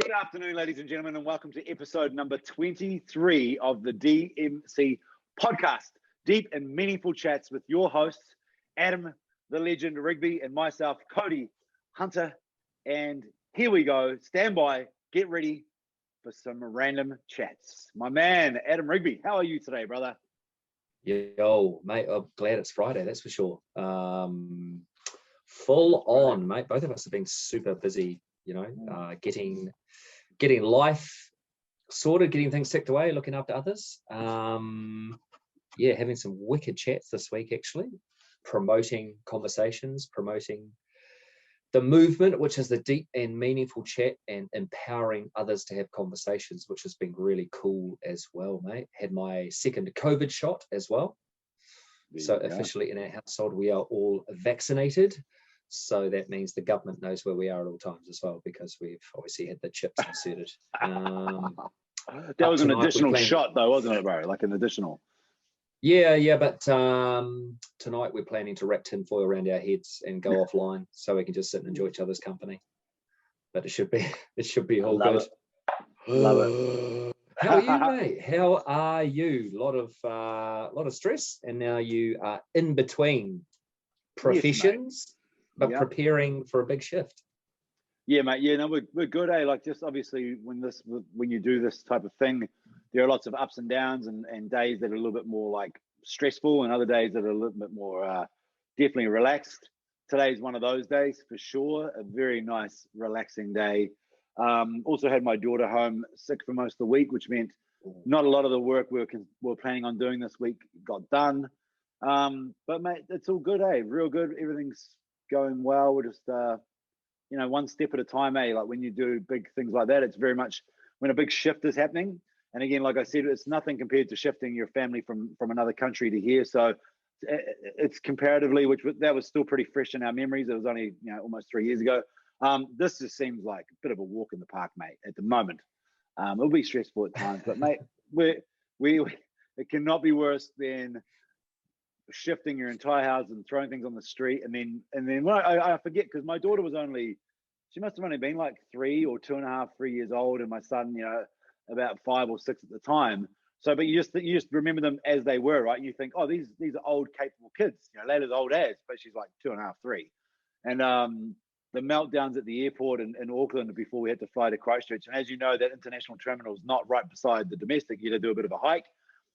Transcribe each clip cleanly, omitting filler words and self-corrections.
Good afternoon, ladies and gentlemen, and welcome to episode number 23 of the D.M.C podcast, deep and meaningful chats with your hosts, Adam, the legend Rigby, and myself, Cody Hunter. And here we go. Stand by, get ready for some random chats. My man, Adam Rigby, how are you today, brother? Yo, mate, I'm glad it's Friday, that's for sure. Full on, mate. Both of us have been super busy, getting life sorted, getting things ticked away, looking after others. Having some wicked chats this week, actually, promoting conversations, promoting the movement, which is the deep and meaningful chat, and empowering others to have conversations, which has been really cool as well, mate. Had my second COVID shot as well. So officially in our household, we are all vaccinated. So that means the government knows where we are at all times as well, because we've obviously had the chips inserted. That was an additional shot though, wasn't it, bro? Like an additional. But tonight we're planning to wrap tinfoil around our heads and go offline so we can just sit and enjoy each other's company. But it should be all good. Love it. How are you, mate? How are you? A lot of stress, and now you are in between professions, but preparing for a big shift. Yeah, mate. Yeah, no, we're good, eh? Like, just obviously when you do this type of thing, there are lots of ups and downs and days that are a little bit more like stressful, and other days that are a little bit more definitely relaxed. Today's one of those days for sure. A very nice, relaxing day. Also had my daughter home sick for most of the week, which meant not a lot of the work we were planning on doing this week got done. But mate, it's all good, eh? Real good. Everything's going well. We're just one step at a time, eh? Like when you do big things like that, it's very much when a big shift is happening. And again, like I said, it's nothing compared to shifting your family from another country to here. So it's comparatively, that was still pretty fresh in our memories. It was only almost 3 years ago. This just seems like a bit of a walk in the park, mate. At the moment, it'll be stressful at times, but mate, it cannot be worse than shifting your entire house and throwing things on the street, and then when I forget, because my daughter was she must have only been like 3 or 2.5, 3 years old, and my son, about 5 or 6 at the time. So, but you just remember them as they were, right? You think, oh, these are old, capable kids. Layla's old as, but she's like 2.5, 3, and the meltdowns at the airport in Auckland before we had to fly to Christchurch. And as you know, that international terminal is not right beside the domestic. You had to do a bit of a hike.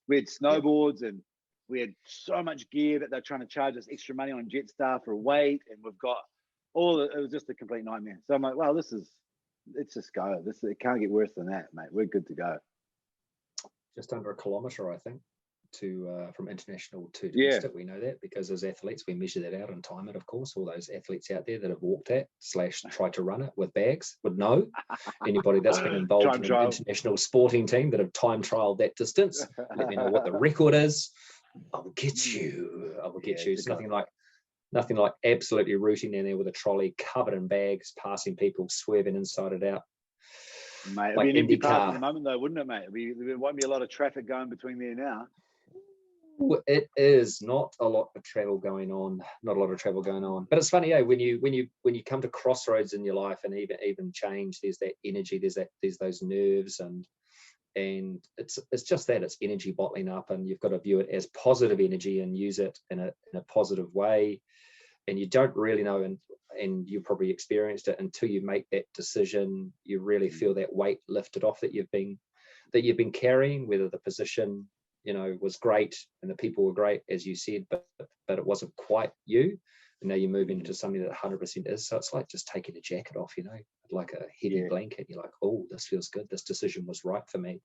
We had snowboards and we had so much gear that they're trying to charge us extra money on Jetstar for weight. And we've got it was just a complete nightmare. So I'm like, well, let's just go. It can't get worse than that, mate. We're good to go. Just under a kilometre, I think, from international to domestic. Yeah. We know that because as athletes, we measure that out and time it, of course. All those athletes out there that have walked it / tried to run it with bags would know. Anybody that's been involved in an international sporting team that have time trialed that distance, let me know what the record is. I will get you. It's nothing like absolutely rooting in there with a trolley covered in bags, passing people, swerving inside and out. Mate, it'd be an empty park at the moment, though, wouldn't it, mate? There won't be a lot of traffic going between there now. It is not a lot of travel going on. But it's funny, when you come to crossroads in your life, and even change, there's that energy, there's those nerves, and it's just that it's energy bottling up, and you've got to view it as positive energy and use it in a positive way. And you don't really know, and you probably experienced it until you make that decision. You really feel that weight lifted off that you've been carrying, whether the position was great and the people were great, as you said, but it wasn't quite you. And now you're moving into something that 100% is. So it's like just taking a jacket off, like a heavy blanket. You're like, oh, this feels good. This decision was right for me.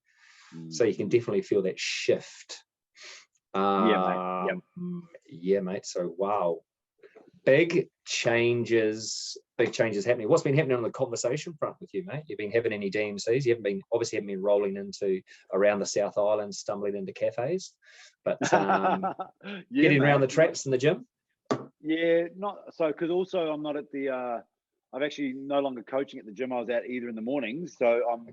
So you can definitely feel that shift. Yeah, mate. So wow. Big changes happening. What's been happening on the conversation front with you, mate? You've been having any DMCs? You haven't been rolling into around the South Island, stumbling into cafes, but getting around the traps in the gym. Yeah, not so, because also I'm not at the. I'm actually no longer coaching at the gym I was at either in the mornings. So I'm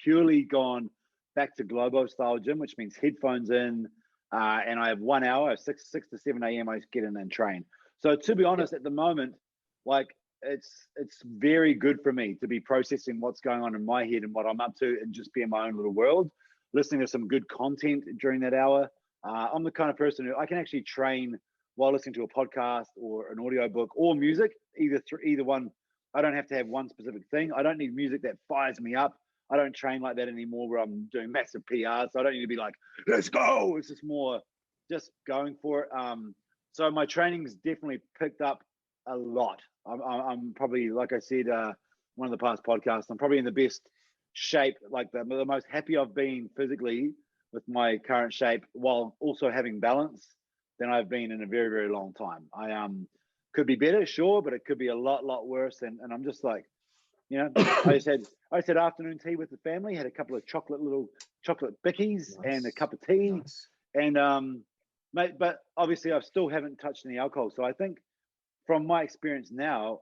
purely gone back to Globo style gym, which means headphones in, and I have 1 hour, 6 to 7 a.m. I get in and train. So to be honest, at the moment, like it's very good for me to be processing what's going on in my head and what I'm up to, and just be in my own little world, listening to some good content during that hour. I'm the kind of person who I can actually train while listening to a podcast or an audio book or music, either one. I don't have to have one specific thing. I don't need music that fires me up. I don't train like that anymore, where I'm doing massive PR. So I don't need to be like, let's go. It's just more just going for it. So my training's definitely picked up a lot. I'm probably, like I said, one of the past podcasts, I'm probably in the best shape, like the most happy I've been physically with my current shape, while also having balance, than I've been in a very, very long time. I could be better, sure, but it could be a lot worse. And I'm just like, you know, I just had afternoon tea with the family, had a couple of little chocolate bickies, nice, and a cup of tea. Nice. And mate, but obviously I still haven't touched any alcohol. So I think from my experience now,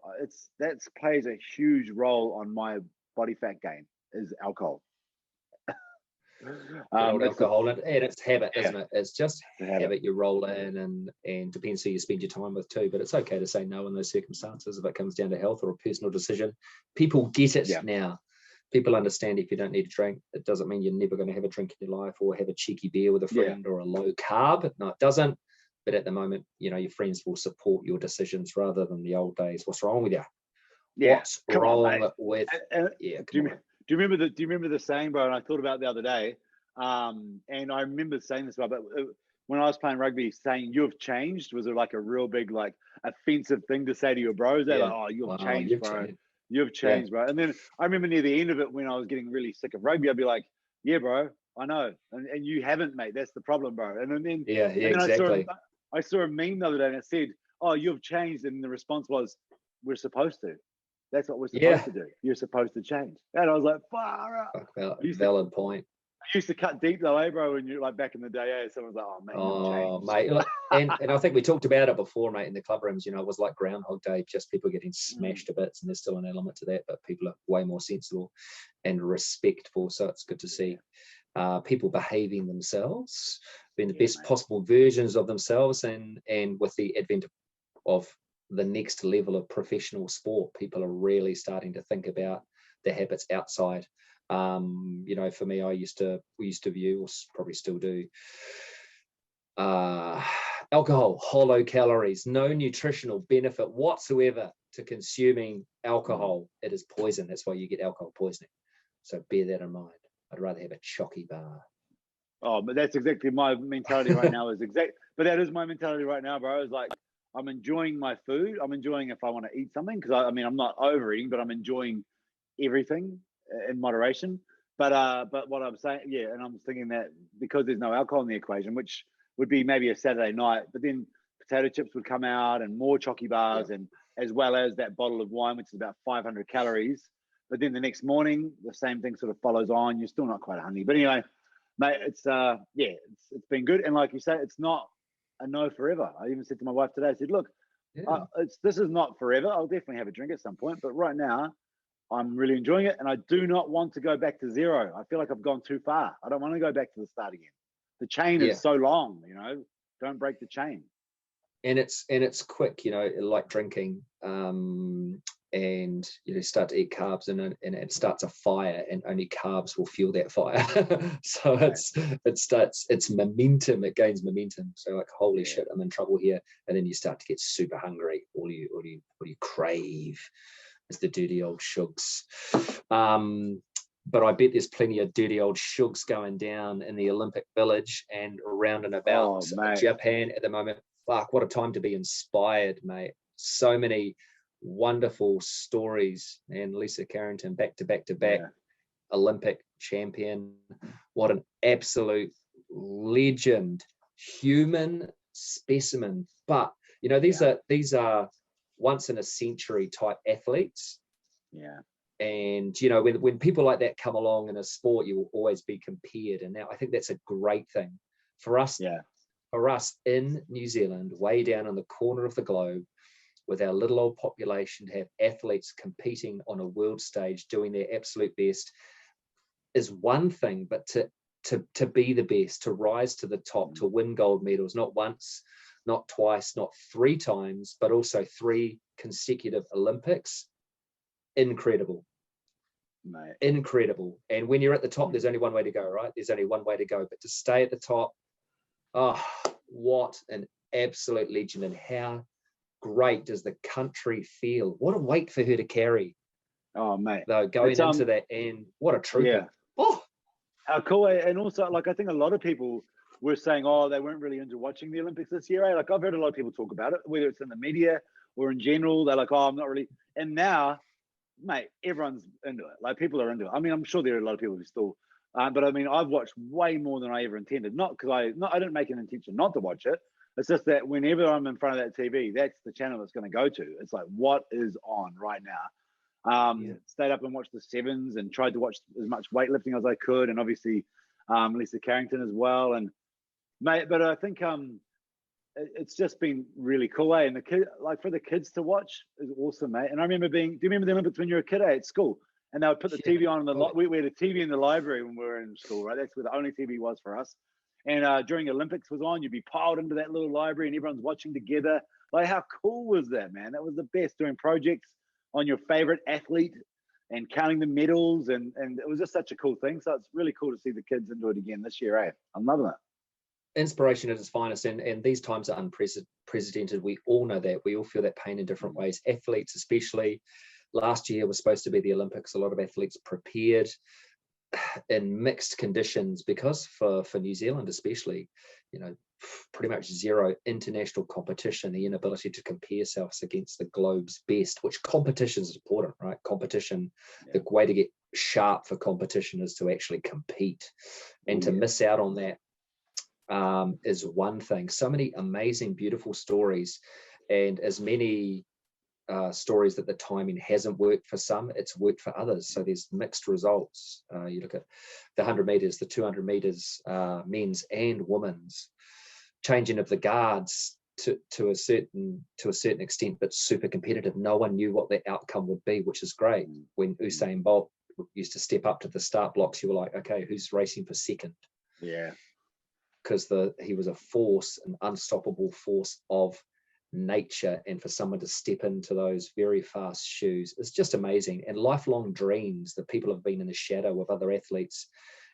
that plays a huge role on my body fat gain, is alcohol. Alcohol, and it's habit, isn't it? It's just habit. You roll in, and depends who you spend your time with too. But it's okay to say no in those circumstances if it comes down to health or a personal decision. People get it now. People understand if you don't need a drink, it doesn't mean you're never going to have a drink in your life or have a cheeky beer with a friend or a low carb. No, it doesn't. But at the moment, you know, your friends will support your decisions rather than the old days. What's wrong with you? Yeah. What's wrong with? Do you remember the saying, bro? And I thought about it the other day, and I remember saying this, but when I was playing rugby, saying "you've changed" was like a real big, like, offensive thing to say to your bros. They're like, "Oh, you've changed, bro. You've changed, bro." And then I remember near the end of it, when I was getting really sick of rugby, I'd be like, "Yeah, bro, I know, and you haven't, mate. That's the problem, bro." And then exactly. I saw a meme the other day, and it said, "Oh, you've changed," and the response was, "We're supposed to. That's what we're supposed to do. You're supposed to change." And I was like, far out. Valid point. I used to cut deep though, bro, when you're like back in the day, someone's like, "Oh, mate, mate." and I think we talked about it before, mate, in the club rooms. You know, it was like Groundhog Day, just people getting smashed to bits, and there's still an element to that, but people are way more sensible and respectful. So it's good to see people behaving themselves, being the best possible versions of themselves, and with the advent of the next level of professional sport, people are really starting to think about their habits outside. You know, for me, we used to view, or probably still do, alcohol, hollow calories, no nutritional benefit whatsoever to consuming alcohol. It is poison. That's why you get alcohol poisoning. So bear that in mind. I'd rather have a chocky bar. Oh, but that's exactly my mentality right now. But that is my mentality right now, bro. It's like, I'm enjoying my food. I'm enjoying if I want to eat something, because I mean, I'm not overeating, but I'm enjoying everything in moderation. But what I'm saying, and I'm thinking that because there's no alcohol in the equation, which would be maybe a Saturday night, but then potato chips would come out and more chocky bars, and as well as that bottle of wine, which is about 500 calories. But then the next morning, the same thing sort of follows on. You're still not quite hungry, but anyway, mate, it's been good. And like you say, it's not a no forever. I even said to my wife today, I said, "Look, this is not forever. I'll definitely have a drink at some point, but right now, I'm really enjoying it, and I do not want to go back to zero. I feel like I've gone too far. I don't want to go back to the start again. The chain is so long, you know. Don't break the chain." And it's quick, you know, like drinking. And you know, start to eat carbs, and it starts a fire, and only carbs will fuel that fire. So it's momentum. It gains momentum. So like, holy shit, I'm in trouble here. And then you start to get super hungry. All you crave is the dirty old shugs. But I bet there's plenty of dirty old shugs going down in the Olympic Village and around and about Japan at the moment. Fuck, what a time to be inspired, mate. So many wonderful stories. And Lisa Carrington, back to back Olympic champion. What an absolute legend, human specimen. But you know, these are once in a century type athletes. And you know, when people like that come along in a sport, you will always be compared. And now I think that's a great thing for us. For us in New Zealand, way down in the corner of the globe, with our little old population, to have athletes competing on a world stage, doing their absolute best, is one thing. But to be the best, to rise to the top, to win gold medals, not once, not twice, not 3 times, but also 3 consecutive Olympics. Incredible. Mate. Incredible. And when you're at the top, there's only one way to go, right? There's only one way to go. But to stay at the top, oh, what an absolute legend. And how great does the country feel? What a weight for her to carry. Oh, mate. Though, going into that, and what a trooper. Yeah. Oh, how cool. And also, like, I think a lot of people were saying, oh, they weren't really into watching the Olympics this year. Like, I've heard a lot of people talk about it, whether it's in the media or in general. They're like, oh, I'm not really. And now, mate, everyone's into it. Like, people are into it. I mean, I'm sure there are a lot of people who still, but I mean, I've watched way more than I ever intended. Not because I didn't make an intention not to watch it. It's just that whenever I'm in front of that TV, that's the channel it's going to go to. It's like, what is on right now? Stayed up and watched the sevens and tried to watch as much weightlifting as I could, and obviously Lisa Carrington as well. And mate, but I think it's just been really cool, eh? And the kid, like, for the kids to watch is awesome, mate. And I remember do you remember the Olympics when you were a kid, at school? And they would put the TV on in the we had a TV in the library when we were in school, right? That's where the only TV was for us. And during Olympics was on, you'd be piled into that little library and everyone's watching together. Like, how cool was that, man? That was the best, doing projects on your favorite athlete and counting the medals, and it was just such a cool thing. So it's really cool to see the kids into it again this year, eh? I'm loving it. Inspiration at its finest, and these times are unprecedented. We all know that. We all feel that pain in different ways. Athletes, especially. Last year was supposed to be the Olympics. A lot of athletes prepared in mixed conditions because for New Zealand especially, pretty much zero international competition, the inability to compare yourselves against the globe's best, which competition is important, right? Competition, the way to get sharp for competition is to actually compete, and to miss out on that is one thing. So many amazing, beautiful stories, and as many stories that the timing hasn't worked for some, it's worked for others. So there's mixed results. You look at the 100 meters, the 200 meters, men's and women's, changing of the guards to a certain extent, but super competitive. No one knew what the outcome would be, which is great. When Usain Bolt used to step up to the start blocks, you were like, okay, who's racing for second? Yeah, because he was a force, an unstoppable force of nature, and for someone to step into those very fast shoes, it's just amazing. And lifelong dreams that people have been in the shadow of other athletes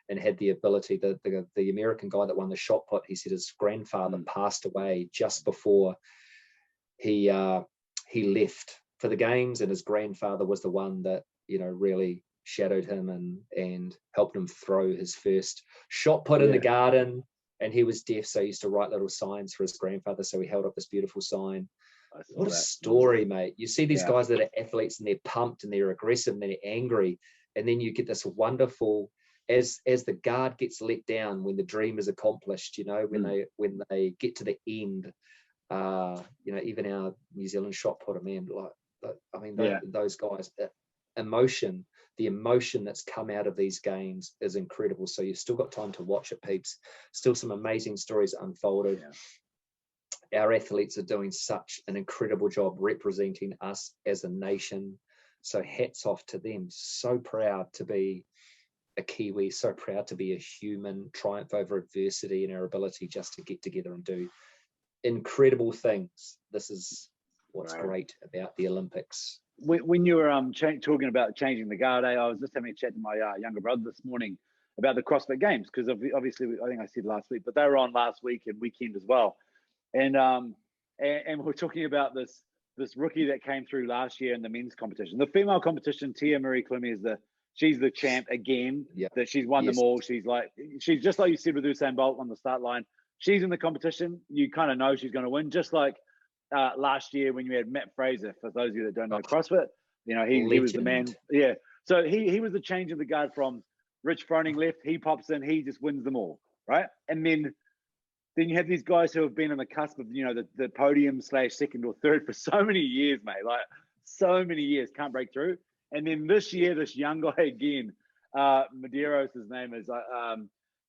and had the ability. The American guy that won the shot put, he said his grandfather passed away just before he left for the games, and his grandfather was the one that really shadowed him and helped him throw his first shot put in the garden. And he was deaf, so he used to write little signs for his grandfather, so he held up this beautiful sign. What a story, mate. You see these guys that are athletes, and they're pumped and they're aggressive and they're angry, and then you get this wonderful, as the guard gets let down when the dream is accomplished, when they get to the end, even our New Zealand shot putter, man, those guys, the emotion that's come out of these games is incredible. So you've still got time to watch it, peeps. Still some amazing stories unfolded. Our athletes are doing such an incredible job representing us as a nation. So hats off to them. So proud to be a Kiwi, so proud to be a human, triumph over adversity and our ability just to get together and do incredible things. This is what's great about the Olympics. When you were talking about changing the guard, I was just having a chat to my younger brother this morning about the CrossFit Games, because obviously I think I said last week, but they were on last week and weekend as well, and we're talking about this rookie that came through last year in the men's competition, the female competition. Tia Marie Clooney she's the champ again. That she's won them all. She's just like you said with Usain Bolt on the start line. She's in the competition. You kind of know she's going to win, just like last year when you had Matt Fraser. For those of you that don't know CrossFit, he was the man. Yeah. So he was the change of the guard from Rich Froning left. He pops in. He just wins them all, right? And then you have these guys who have been on the cusp of the podium / second or third for so many years, mate. Like so many years, can't break through. And then this year, this young guy again, Medeiros, his name is.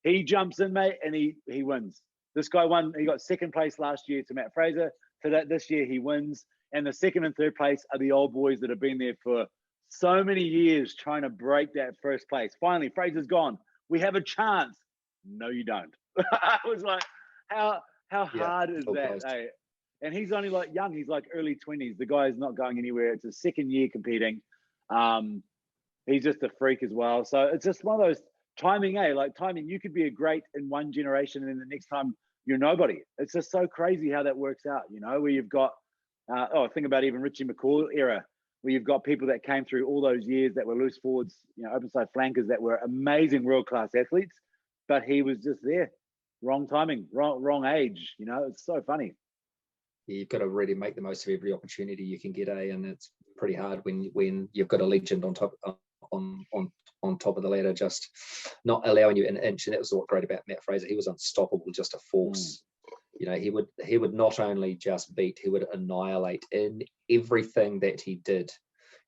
He jumps in, mate, and he wins. This guy won. He got second place last year to Matt Fraser. So that this year he wins, and the second and third place are the old boys that have been there for so many years trying to break that first place. Finally, Fraser's gone. We have a chance. No, you don't. I was like, how hard is that? Hey, and he's only like young. He's like early 20s. The guy's not going anywhere. It's his second year competing. He's just a freak as well. So it's just one of those timing, like timing. You could be a great in one generation, and then the next time you're nobody. It's just so crazy how that works out, where you've got, think about even Richie McCaw era, where you've got people that came through all those years that were loose forwards, open side flankers that were amazing world-class athletes, but he was just there. Wrong timing, wrong age. It's so funny. You've got to really make the most of every opportunity you can get, and it's pretty hard when you've got a legend on top of the ladder, just not allowing you an inch. And that was what great about Matt Fraser. He was unstoppable, just a force. He would not only just beat, he would annihilate in everything that he did.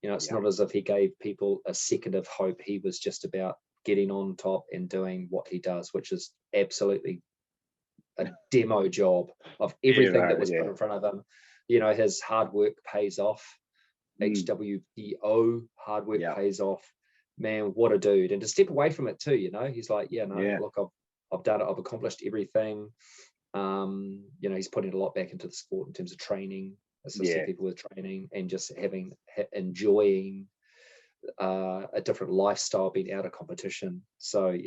It's not as if he gave people a second of hope. He was just about getting on top and doing what he does, which is absolutely a demo job of everything that was put in front of him. His hard work pays off. HWPO, hard work pays off. Man, what a dude. And to step away from it too, he's like, look, I've done it, I've accomplished everything. He's putting a lot back into the sport in terms of training, assisting people with training, and just enjoying a different lifestyle, being out of competition. So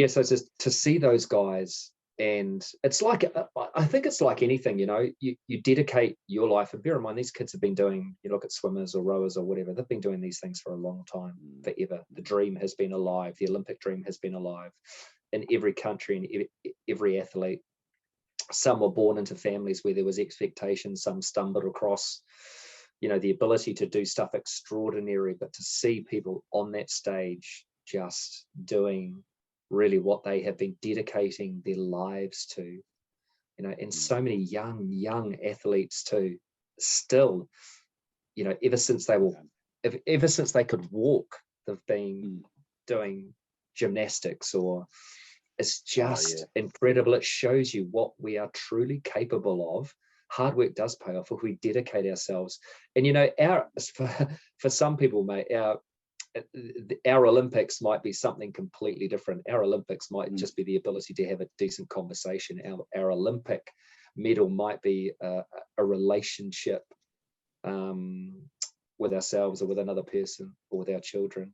so it's just to see those guys, and it's like, I think it's like anything, you dedicate your life, and bear in mind, these kids have been doing, you look at swimmers or rowers or whatever, they've been doing these things for a long time, forever. The dream has been alive. The Olympic dream has been alive in every country and every athlete. Some were born into families where there was expectation, some stumbled across, the ability to do stuff extraordinary, but to see people on that stage just doing really what they have been dedicating their lives to, and so many young athletes too, still, ever since they could walk, they've been doing gymnastics, or it's just incredible. It shows you what we are truly capable of. Hard work does pay off if we dedicate ourselves. And for some people, mate, our Olympics might be something completely different. Our Olympics might just be the ability to have a decent conversation. Our Olympic medal might be a relationship with ourselves or with another person or with our children.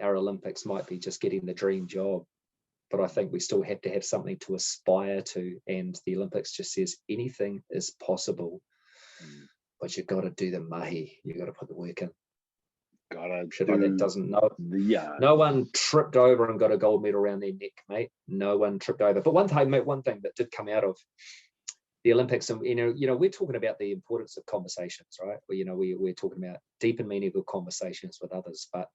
Our Olympics might be just getting the dream job. But I think we still have to have something to aspire to. And the Olympics just says anything is possible, but you've got to do the mahi. You've got to put the work in. That doesn't know. No one tripped over and got a gold medal around their neck, mate. No one tripped over. But one thing that did come out of the Olympics, and we're talking about the importance of conversations, right? We're talking about deep and meaningful conversations with others. But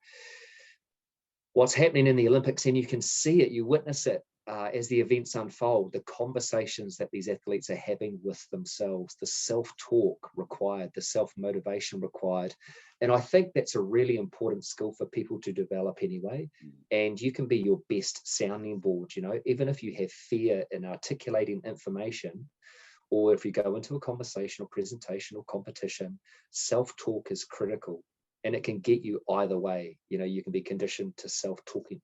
what's happening in the Olympics, and you can see it, you witness it as the events unfold, the conversations that these athletes are having with themselves, the self-talk required, the self-motivation required. And I think that's a really important skill for people to develop anyway. And you can be your best sounding board, even if you have fear in articulating information, or if you go into a conversation or presentation or competition, self-talk is critical. And it can get you either way. You can be conditioned to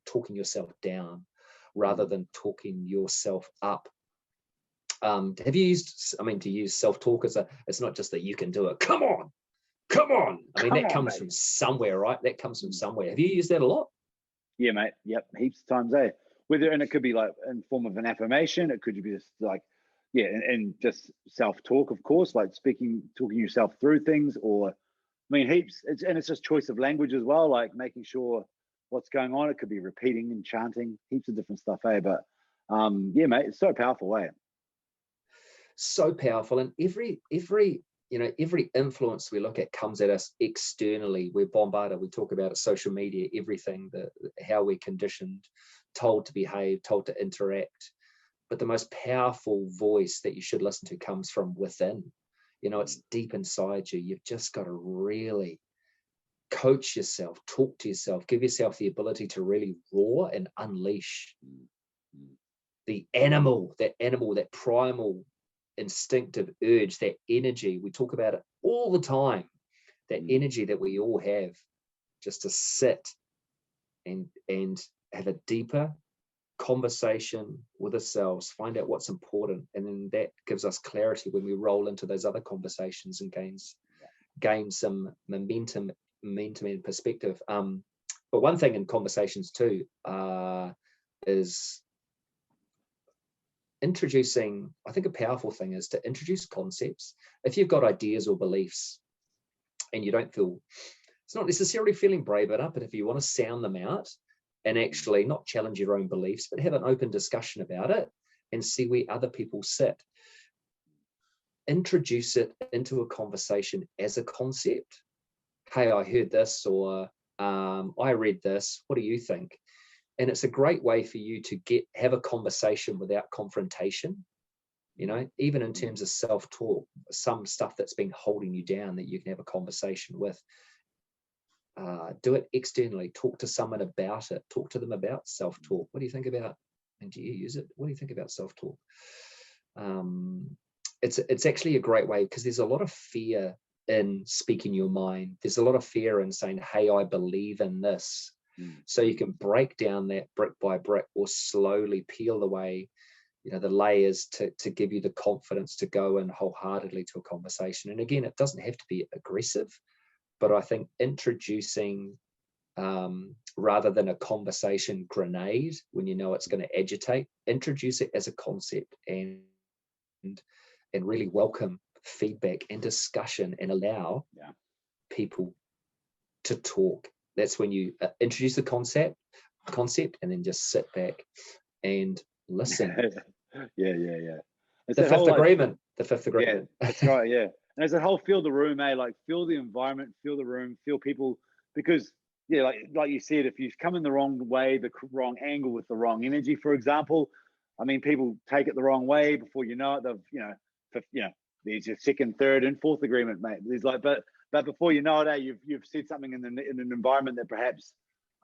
talking yourself down rather than talking yourself up. Have you used, to use self-talk it's not just that you can do it. Come on. That comes from somewhere, right? That comes from somewhere. Have you used that a lot? Yeah, mate. Yep. Heaps of times, and it could be like in form of an affirmation. It could be just like, and just self-talk, of course, like talking yourself through things, or heaps. It's just choice of language as well, like making sure what's going on. It could be repeating and chanting, heaps of different stuff, But mate, it's so powerful, So powerful. And every influence we look at comes at us externally. We're bombarded. We talk about it, social media, everything, how we're conditioned, told to behave, told to interact. But the most powerful voice that you should listen to comes from within. It's deep inside you. You've just got to really coach yourself, talk to yourself, give yourself the ability to really roar and unleash the animal, that primal instinctive urge, that energy. We talk about it all the time, that energy that we all have, just to sit and have a deeper, conversation with ourselves, find out what's important, and then that gives us clarity when we roll into those other conversations and gain some momentum and perspective. But one thing in conversations too is introducing, I think a powerful thing is to introduce concepts. If you've got ideas or beliefs and you don't feel, it's not necessarily feeling brave enough, but if you want to sound them out and actually not challenge your own beliefs, but have an open discussion about it and see where other people sit, introduce it into a conversation as a concept. Hey, I heard this, or I read this, what do you think? And it's a great way for you to have a conversation without confrontation, even in terms of self-talk, some stuff that's been holding you down that you can have a conversation with. Do it externally, talk to someone about it, talk to them about self-talk. What do you think about, and do you use it? What do you think about self-talk? It's actually a great way, because there's a lot of fear in speaking your mind. There's a lot of fear in saying, hey, I believe in this. So you can break down that brick by brick, or slowly peel away, the layers to give you the confidence to go in wholeheartedly to a conversation. And again, it doesn't have to be aggressive, but I think introducing, rather than a conversation grenade when it's going to agitate, introduce it as a concept and really welcome feedback and discussion and allow people to talk. That's when you introduce the concept and then just sit back and listen. Yeah. The fifth agreement. Yeah, that's right. Yeah. And there's a whole feel the room, like feel the environment, feel the room, feel people, because like you said, if you come in the wrong way, the wrong angle with the wrong energy, for example, I mean, people take it the wrong way. Before you know it, there's your second, third, and fourth agreement, mate. There's but before you know it, you've said something in an environment that perhaps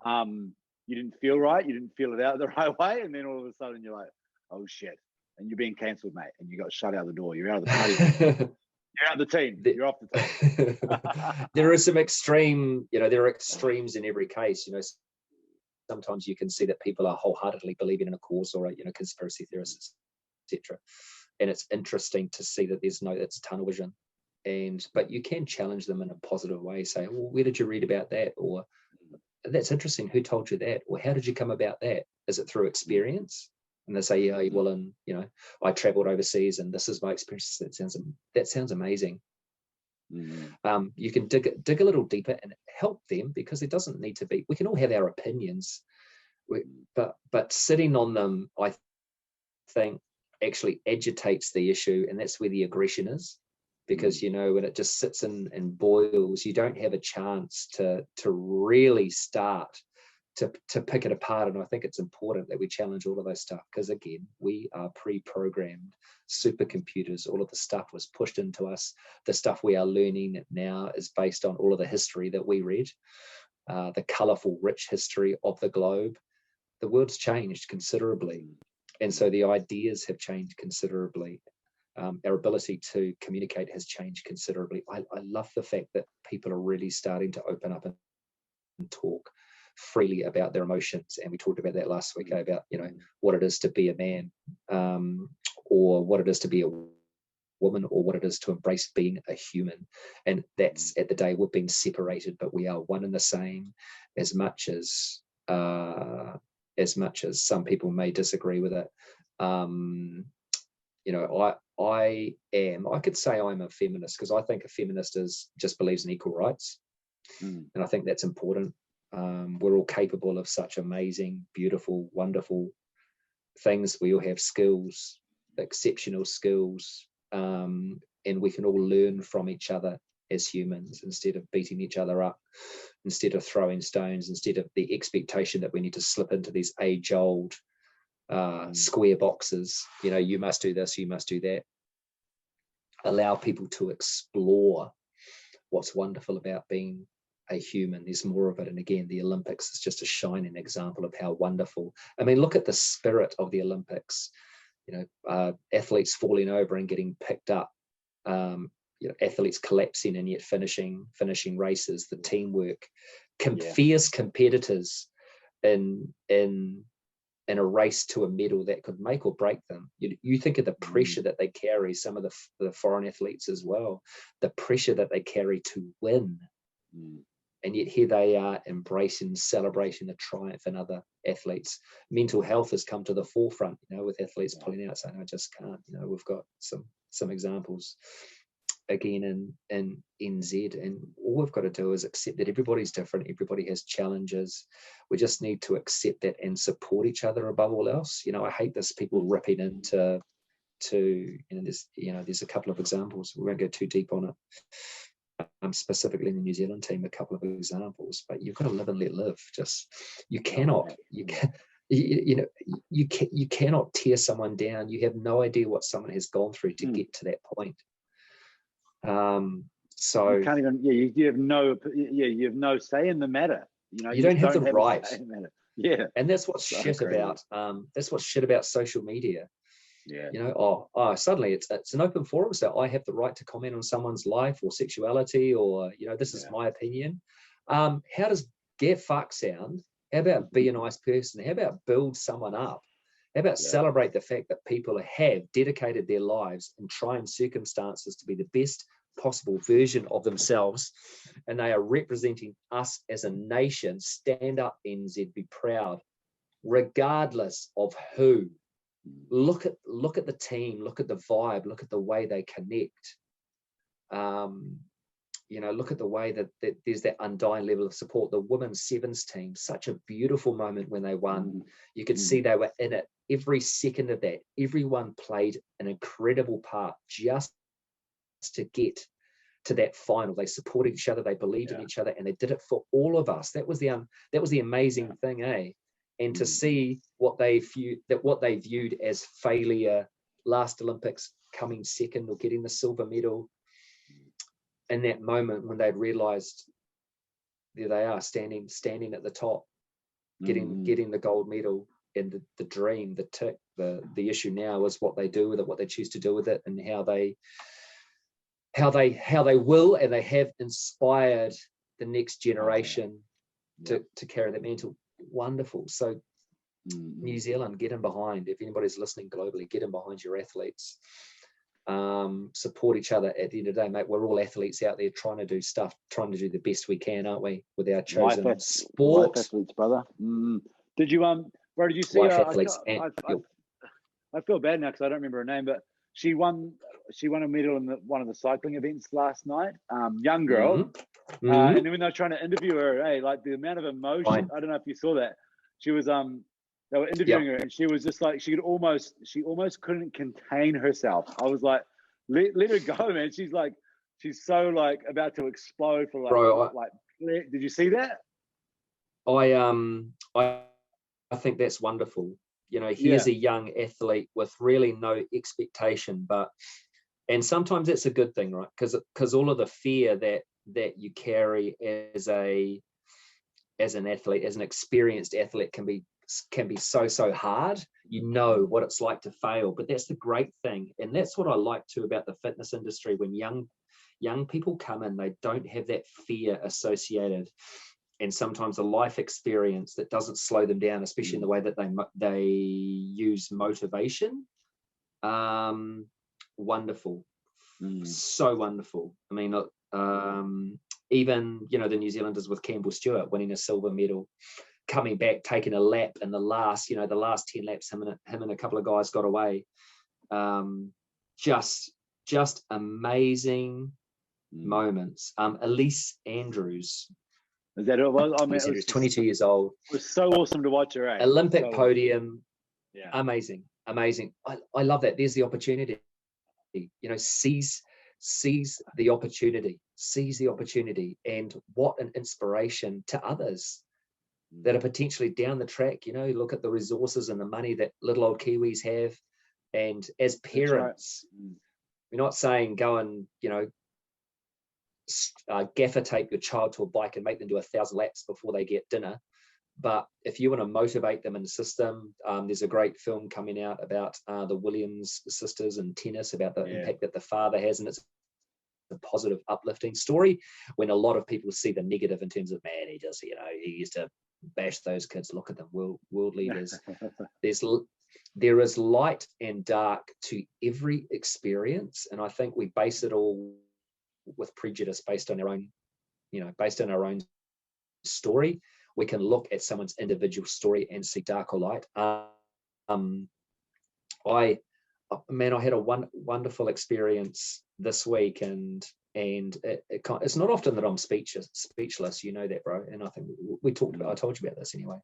you didn't feel right, you didn't feel it out the right way, and then all of a sudden you're like, oh shit, and you're being cancelled, mate, and you got shut out the door. You're out of the party. You're out of the team. You're off the team. There are some extreme, there are extremes in every case. Sometimes you can see that people are wholeheartedly believing in a cause, or conspiracy theorists, etc. And it's interesting to see that it's tunnel vision. But you can challenge them in a positive way. Say, well, where did you read about that? Or that's interesting. Who told you that? Or how did you come about that? Is it through experience? And they say, yeah, well, and I traveled overseas and this is my experience. That sounds amazing. You can dig a little deeper and help them, because it doesn't need to be, we can all have our opinions, but sitting on them, I think, actually agitates the issue, and that's where the aggression is. Because when it just sits and boils, you don't have a chance to really start to pick it apart. And I think it's important that we challenge all of those stuff, because again, we are pre-programmed supercomputers. All of the stuff was pushed into us. The stuff we are learning now is based on all of the history that we read, the colorful, rich history of the globe. The world's changed considerably, and so the ideas have changed considerably. Our ability to communicate has changed considerably. I love the fact that people are really starting to open up and talk freely about their emotions. And we talked about that last week, about what it is to be a man, or what it is to be a woman, or what it is to embrace being a human. And that's, at the day, we've been separated, but we are one and the same, as much as some people may disagree with it. I could say I'm a feminist, because I think a feminist just believes in equal rights. And I think that's important. We're all capable of such amazing, beautiful, wonderful things. We all have skills, exceptional skills, and we can all learn from each other as humans, instead of beating each other up, instead of throwing stones, instead of the expectation that we need to slip into these age-old square boxes. You must do this, you must do that. Allow people to explore what's wonderful about being a human. There's more of it. And again, the Olympics is just a shining example of how wonderful. I mean, look at the spirit of the Olympics. Athletes falling over and getting picked up. Athletes collapsing and yet finishing races. The teamwork, fierce competitors in in a race to a medal that could make or break them. You think of the pressure that they carry, some of the foreign athletes as well, the pressure that they carry to win. And yet here they are embracing, celebrating the triumph in other athletes. Mental health has come to the forefront, with athletes pulling out saying, I just can't. We've got some examples again in NZ, and all we've got to do is accept that everybody's different, everybody has challenges. We just need to accept that and support each other above all else. I hate this people ripping into there's a couple of examples. We won't go too deep on it. Specifically in the New Zealand team, a couple of examples, but you've got to live and let live. You cannot tear someone down. You have no idea what someone has gone through to get to that point. So you can't even, you have no say in the matter. You don't have the right. Yeah, and that's what's shit about. That's what's shit about social media. Yeah. Suddenly it's an open forum, so I have the right to comment on someone's life or sexuality, or this is my opinion. How does get fuck sound? How about be a nice person? How about build someone up? How about celebrate the fact that people have dedicated their lives in trying circumstances to be the best possible version of themselves, and they are representing us as a nation. Stand up, NZ, be proud, regardless of who. Look at the team, look at the vibe, look at the way they connect. Look at the way that there's that undying level of support. The women's sevens team, such a beautiful moment when they won. You could see they were in it every second of that. Everyone played an incredible part just to get to that final. They supported each other, they believed in each other, and they did it for all of us. That was the amazing thing, eh? And to see what they viewed as failure, last Olympics, coming second or getting the silver medal, in that moment when they'd realized there they are standing at the top, getting the gold medal, and the dream, the tick, the issue now is what they do with it, what they choose to do with it, and how they will and they have inspired the next generation to carry that mantle. Wonderful. So New Zealand, get in behind. If anybody's listening globally, get in behind your athletes. Support each other. At the end of the day, mate, we're all athletes out there trying to do the best we can, aren't we, with our chosen sport? Life athletes, brother. Did you bro, did you see life athletes? I feel bad now because I don't remember her name, but she won a medal in one of the cycling events last night. Young girl. And then when they were trying to interview her, hey, like the amount of emotion, I don't know if you saw that. She was they were interviewing her, and she was just like, she almost couldn't contain herself. I was like, let her go, man. She's so like about to explode for like, bro, did you see that? I think that's wonderful. Here's a young athlete with really no expectation, and sometimes that's a good thing, right? Because all of the fear that you carry as an athlete, as an experienced athlete, can be so hard. What it's like to fail, but that's the great thing, and that's what I like too about the fitness industry. When young people come in, they don't have that fear associated, and sometimes a life experience that doesn't slow them down, especially in the way that they use motivation. Wonderful. So wonderful. I mean, even the New Zealanders with Campbell Stewart winning a silver medal, coming back, taking a lap in the last 10 laps, him and a couple of guys got away. Just amazing moments. Elise Andrews. Is that it? Well, I mean, it was 22 years old. It was so awesome to watch her. Olympic podium. Yeah. Amazing. I love that. There's the opportunity. Seize the opportunity, and what an inspiration to others that are potentially down the track. Look at the resources and the money that little old Kiwis have, and as parents, we're not saying go and gaffer tape your child to a bike and make them do 1,000 laps before they get dinner. But if you want to motivate them in the system, there's a great film coming out about the Williams sisters and tennis, about the impact that the father has, and it's a positive, uplifting story when a lot of people see the negative in terms of, man, he used to bash those kids. Look at them, world leaders. There is light and dark to every experience, and I think we base it all with prejudice based on our own, based on our own story. We can look at someone's individual story and see dark or light. I had a wonderful experience this week, and it's not often that I'm speechless. You know that, bro. And I think I told you about this anyway.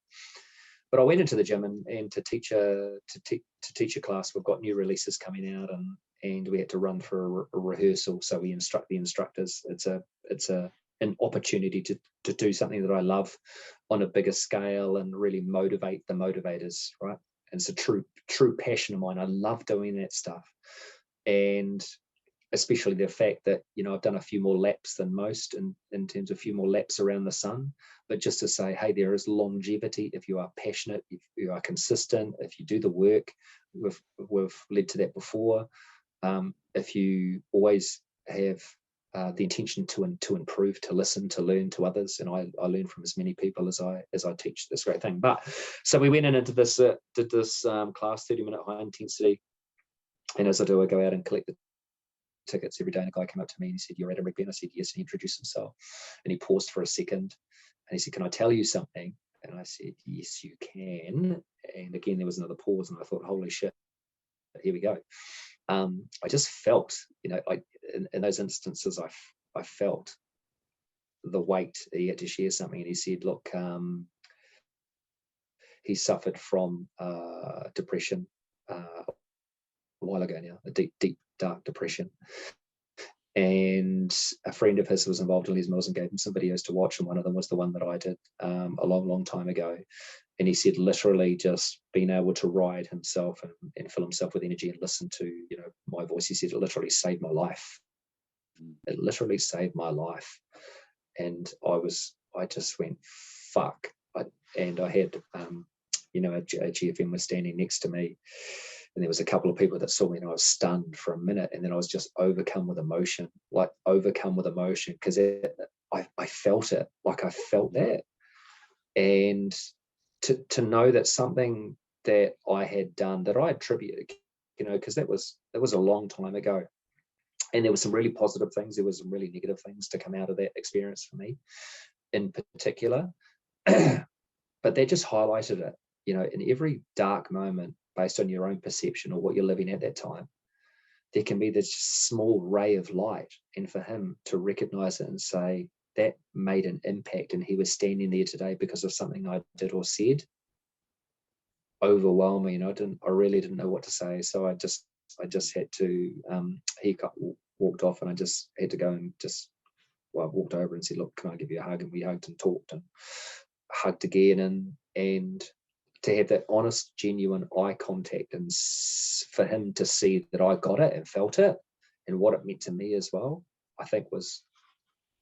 But I went into the gym and to teach a class. We've got new releases coming out, and we had to run for a rehearsal. So we instruct the instructors. It's an opportunity to do something that I love on a bigger scale and really motivate the motivators, right? And it's a true passion of mine. I love doing that stuff, and especially the fact that I've done a few more laps than most in terms of a few more laps around the sun. But just to say, hey, there is longevity if you are passionate, if you are consistent, if you do the work. We've led to that before. If you always have the intention to improve, to listen, to learn to others, and I learn from as many people as I teach this great thing. But so we went into this did this class, 30-minute high intensity, and as I do, I go out and collect the tickets every day. And a guy came up to me and he said, "You're Adam Rigby?" And I said, "Yes." And he introduced himself, and he paused for a second, and he said, "Can I tell you something?" And I said, "Yes, you can." And again, there was another pause, and I thought, holy shit, here we go. I just felt, in those instances, I felt the weight that he had to share something. And he said, look, he suffered from depression a while ago now, a deep, dark depression. And a friend of his was involved in Les Mills and gave him some videos to watch, and one of them was the one that I did a long time ago. And he said literally just being able to ride himself and fill himself with energy and listen to my voice, he said it literally saved my life. It literally saved my life. And I just went, fuck. And I had a GFM was standing next to me, and there was a couple of people that saw me, and I was stunned for a minute, and then I was just overcome with emotion, because I felt it, like I felt that. And to know that something that I had done, that I attributed, because that was a long time ago, and there were some really positive things, there was some really negative things to come out of that experience for me in particular. But that just highlighted it, in every dark moment, based on your own perception or what you're living at that time, there can be this small ray of light. And for him to recognize it and say that made an impact, and he was standing there today because of something I did or said, overwhelming. I really didn't know what to say. So I just had to, he walked off, and I just had to go and I walked over and said, look, can I give you a hug? And we hugged and talked and hugged again, and to have that honest, genuine eye contact, and for him to see that I got it and felt it and what it meant to me as well, I think was,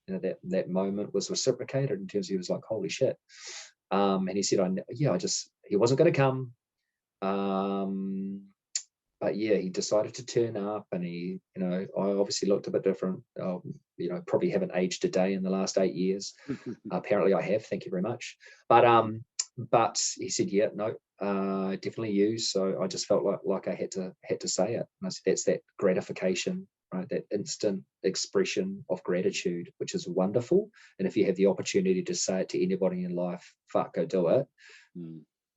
that moment was reciprocated in terms of, he was like, holy shit. And he said, he wasn't going to come. But yeah, he decided to turn up, and he, I obviously looked a bit different. Probably haven't aged a day in the last 8 years. Apparently I have, thank you very much. But he said, yeah, no, definitely you. So I just felt like I had to say it. And I said, that's that gratification, right? That instant expression of gratitude, which is wonderful. And if you have the opportunity to say it to anybody in life, fuck, go do it.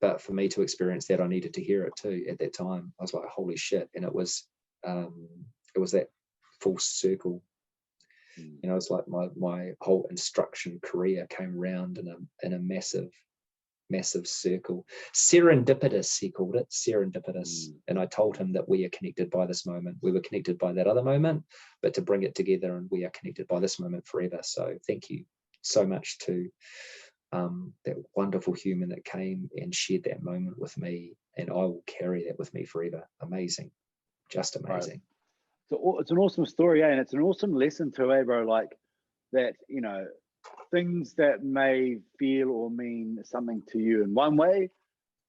But for me to experience that, I needed to hear it too. At that time, I was like, holy shit. And it was that full circle. It's like my whole instruction career came round in a massive circle. Serendipitous, he called it, serendipitous. And I told him that we are connected by this moment. We were connected by that other moment, but to bring it together, and we are connected by this moment forever. So thank you so much to that wonderful human that came and shared that moment with me, and I will carry that with me forever. Amazing, just amazing. Right. So it's an awesome story, and it's an awesome lesson too, bro. Like that, things that may feel or mean something to you in one way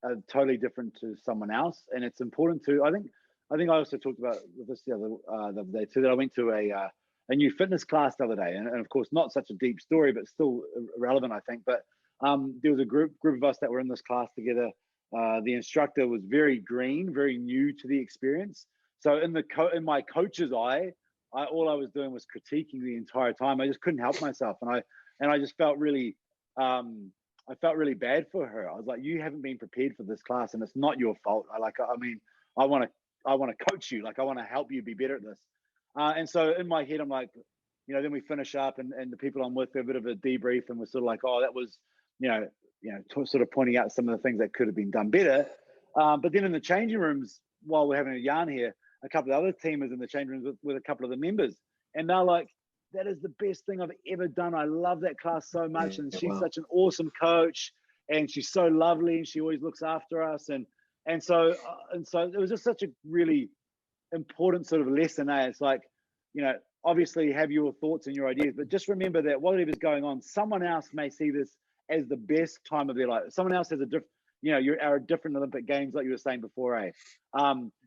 are totally different to someone else, and it's important to. I think I also talked about this the other day too. That I went to a new fitness class the other day, and of course not such a deep story, but still relevant, I think. But there was a group of us that were in this class together. The instructor was very green, very new to the experience. So in my coach's eye, all I was doing was critiquing the entire time. I just couldn't help myself, and I just felt really, I felt really bad for her. I was like, you haven't been prepared for this class, and it's not your fault. I want to coach you. Like, I want to help you be better at this. And so in my head, I'm like, then we finish up, and the people I'm with, a bit of a debrief, and we're sort of like, oh, that was, sort of pointing out some of the things that could have been done better. But then in the changing rooms, while we're having a yarn here, a couple of other teamers in the changing rooms with a couple of the members, and they're like, that is the best thing I've ever done. I love that class so much. And she's such an awesome coach, and she's so lovely, and she always looks after us. And so it was just such a really important sort of lesson. It's like, obviously have your thoughts and your ideas, but just remember that whatever's going on, someone else may see this as the best time of their life. Someone else has a different, you're a different Olympic Games, like you were saying before,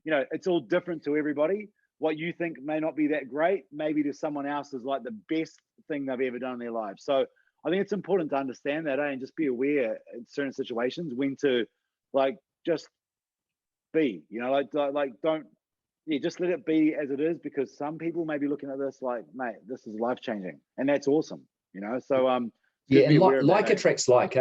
it's all different to everybody. What you think may not be that great, maybe to someone else is like the best thing they've ever done in their lives. So I think it's important to understand that, and just be aware in certain situations when to, like, just be, don't, just let it be as it is, because some people may be looking at this like, mate, this is life changing, and that's awesome, So and like attracts like,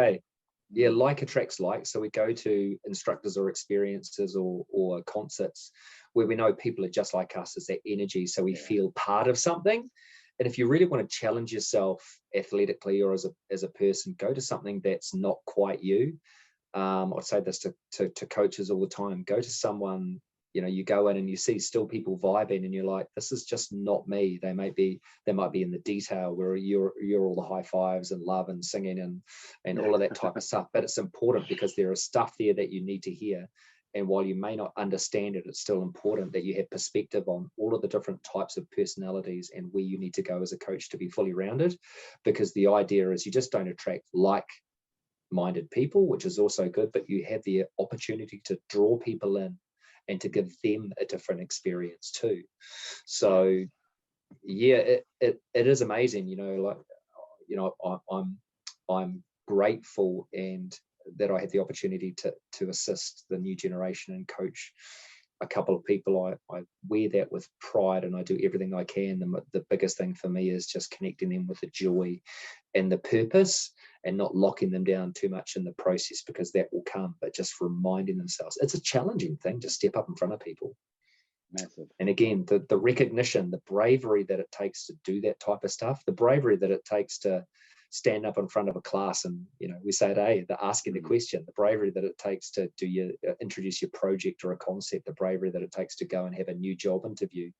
like attracts like. So we go to instructors or experiences or concerts where we know people are just like us, as that energy, so we feel part of something. And if you really want to challenge yourself athletically or as a person, go to something that's not quite you. I say this to coaches all the time. Go to someone, you go in and you see still people vibing, and you're like, this is just not me. They might be in the detail where you're all the high fives and love and singing and all of that type of stuff. But it's important because there is stuff there that you need to hear. And while you may not understand it, it's still important that you have perspective on all of the different types of personalities and where you need to go as a coach to be fully rounded. Because the idea is you just don't attract like-minded people, which is also good, but you have the opportunity to draw people in and to give them a different experience too. So it is amazing, I'm grateful and that I had the opportunity to assist the new generation and coach a couple of people. I wear that with pride, and I do everything I can. The biggest thing for me is just connecting them with the joy and the purpose, and not locking them down too much in the process, because that will come, but just reminding themselves. It's a challenging thing to step up in front of people. Massive. And again, the recognition, the bravery that it takes to do that type of stuff, the bravery that it takes to stand up in front of a class and, we say it, the asking the question, the bravery that it takes to introduce your project or a concept, the bravery that it takes to go and have a new job interview.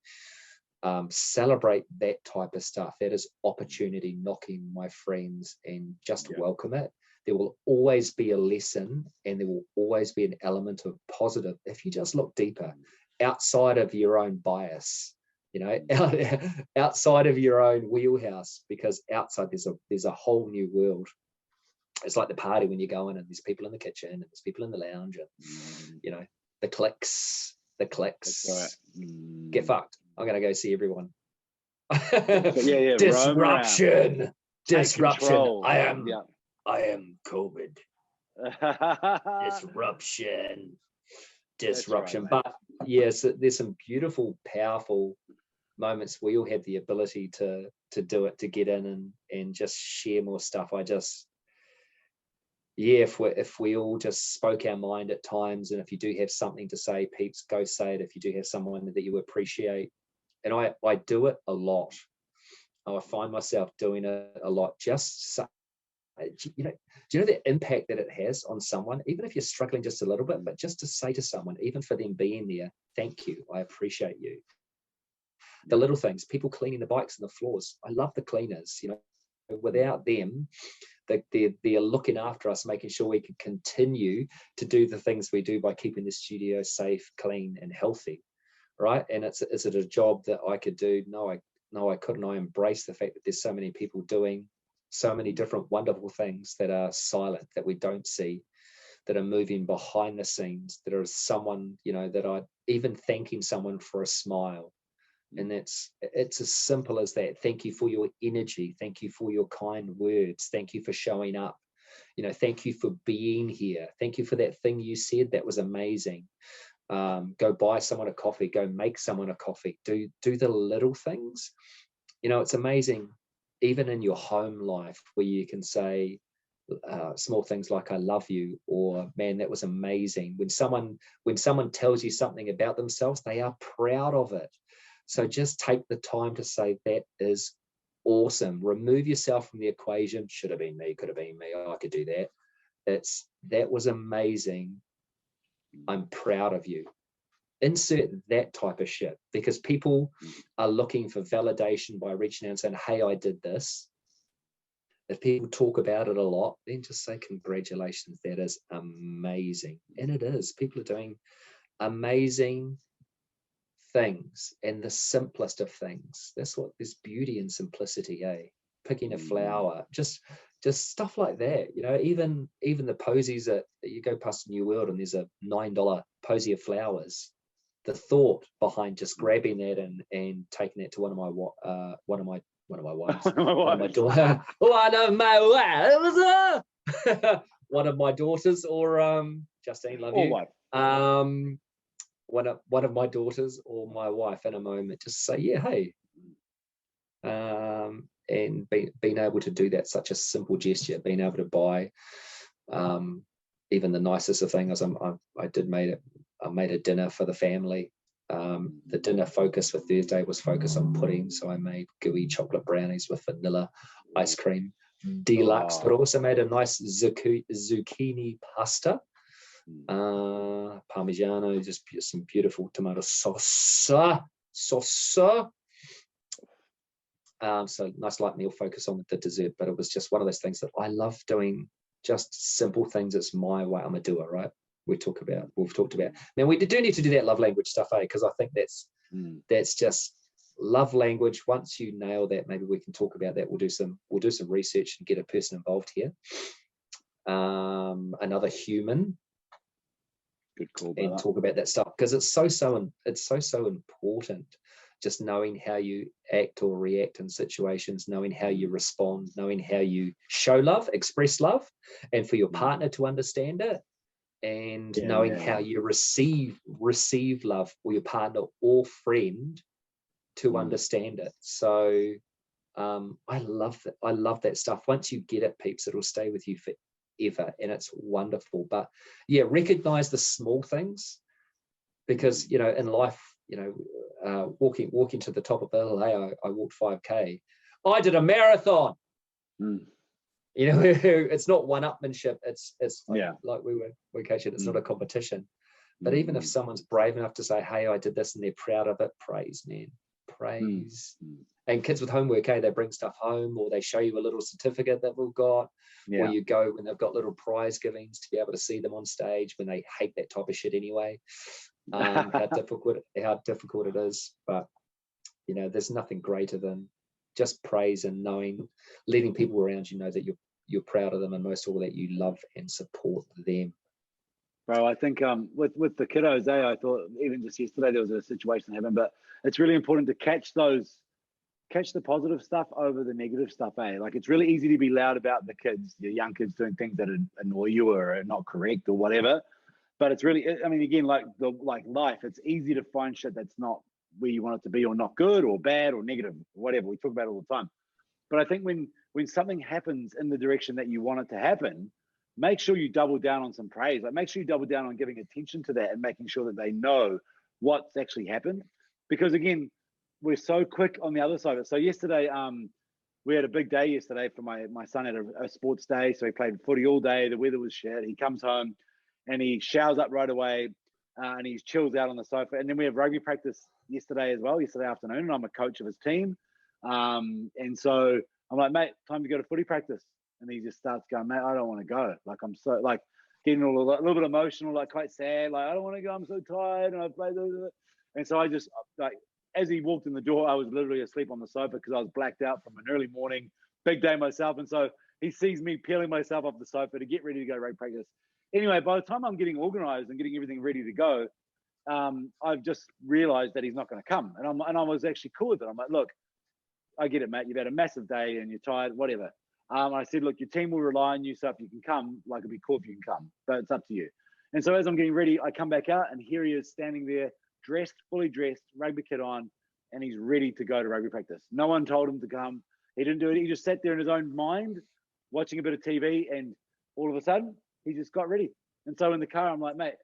Celebrate that type of stuff. That is opportunity knocking, my friends, and just welcome it. There will always be a lesson, and there will always be an element of positive if you just look deeper, outside of your own bias, outside of your own wheelhouse, because outside there's a whole new world. It's like the party when you go in and there's people in the kitchen and there's people in the lounge, and the clicks. Right. Get fucked. I'm gonna go see everyone. Disruption. I am COVID. Disruption. Right, but yes, there's some beautiful, powerful moments where you'll have the ability to do it, to get in and just share more stuff. If we all just spoke our mind at times, and if you do have something to say, peeps, go say it. If you do have someone that you appreciate, and I do it a lot. I find myself doing it a lot. Just do you know the impact that it has on someone, even if you're struggling just a little bit, but just to say to someone, even for them being there, thank you, I appreciate you. The little things, people cleaning the bikes and the floors. I love the cleaners. Without them, they're looking after us, making sure we can continue to do the things we do by keeping the studio safe, clean, and healthy, right? And is it a job that I could do? No, I couldn't. I embrace the fact that there's so many people doing so many different wonderful things that are silent, that we don't see, that are moving behind the scenes, that are someone, that are even thanking someone for a smile. And it's as simple as that. Thank you for your energy. Thank you for your kind words. Thank you for showing up. thank you for being here. Thank you for that thing you said. That was amazing. Go buy someone a coffee, go make someone a coffee, do the little things. It's amazing, even in your home life, where you can say small things like I love you, or man, that was amazing. When someone tells you something about themselves, they are proud of it. So just take the time to say that is awesome. Remove yourself from the equation. Should have been me, could have been me, I could do that. That was amazing. I'm proud of you. Insert that type of shit, because people are looking for validation by reaching out and saying, hey, I did this. If people talk about it a lot, then just say congratulations, that is amazing. And it is. People are doing amazing things, and the simplest of things. That's what, there's beauty in simplicity, picking a flower, just stuff like that. Even the posies that you go past New World and there's a $9 posy of flowers. The thought behind just grabbing that and taking that to one of my wives, one of my daughters, or Justine, love you. One of my daughters or my wife in a moment, just say, yeah, hey. And being able to do that, such a simple gesture, being able to buy even the nicest of things. I made a dinner for the family. The dinner focus for Thursday was focused on pudding, so I made gooey chocolate brownies with vanilla ice cream, deluxe, but also made a nice zucchini pasta, parmigiano, just some beautiful tomato sauce. So nice light meal focus on the dessert. But it was just one of those things that I love doing, just simple things. It's my way. I'm a doer, right? We've talked about. Man, we do need to do that love language stuff, because I think that's just love language. Once you nail that, maybe we can talk about that. We'll do some research and get a person involved here. Another human. Good call. And talk about that stuff, because it's so important. Just knowing how you act or react in situations, knowing how you respond, knowing how you show love, express love, and for your partner to understand it, and knowing how you receive love, or your partner or friend to understand it. So I love that. I love that stuff. Once you get it, peeps, it'll stay with you forever, and it's wonderful. But recognize the small things, because in life, walking to the top of the hill. Hey, I walked 5K. I did a marathon. It's not one-upmanship. It's like we coached it. It's not a competition. But even if someone's brave enough to say, hey, I did this, and they're proud of it, praise, man, praise. And kids with homework, they bring stuff home, or they show you a little certificate that we've got, or you go when they've got little prize givings to be able to see them on stage when they hate that type of shit anyway. How difficult it is. But there's nothing greater than just praise and letting people around you know that you're proud of them, and most of all that you love and support them. Bro, I think with the kiddos, I thought even just yesterday there was a situation happened, but it's really important to catch the positive stuff over the negative stuff. Like, it's really easy to be loud about the kids, your young kids doing things that annoy you or are not correct or whatever. But it's really, I mean, again, like life, it's easy to find shit that's not where you want it to be, or not good or bad or negative, or whatever. We talk about it all the time. But I think when something happens in the direction that you want it to happen, make sure you double down on some praise. Like, make sure you double down on giving attention to that and making sure that they know what's actually happened. Because again, we're so quick on the other side of it. So yesterday, we had a big day yesterday for my son had a sports day. So he played footy all day. The weather was shit. He comes home and he showers up right away, and he chills out on the sofa. And then we have rugby practice yesterday afternoon, and I'm a coach of his team. And so I'm like, mate, time to go to footy practice. And he just starts going, mate, I don't want to go. Like, I'm so getting a little bit emotional, quite sad. Like, I don't want to go. I'm so tired. And I played. And so I just as he walked in the door, I was literally asleep on the sofa because I was blacked out from an early morning, big day myself. And so he sees me peeling myself off the sofa to get ready to go rugby practice. Anyway, by the time I'm getting organized and getting everything ready to go, I've just realized that he's not going to come. And I was actually cool with it. I'm like, look, I get it, mate. You've had a massive day and you're tired, whatever. I said, look, your team will rely on you, so if you can come, like, it'd be cool if you can come, but it's up to you. And so as I'm getting ready, I come back out, and here he is standing there, dressed, fully dressed, rugby kit on, and he's ready to go to rugby practice. No one told him to come. He didn't do it. He just sat there in his own mind, watching a bit of TV, and all of a sudden, he just got ready. And so in the car, I'm like, mate,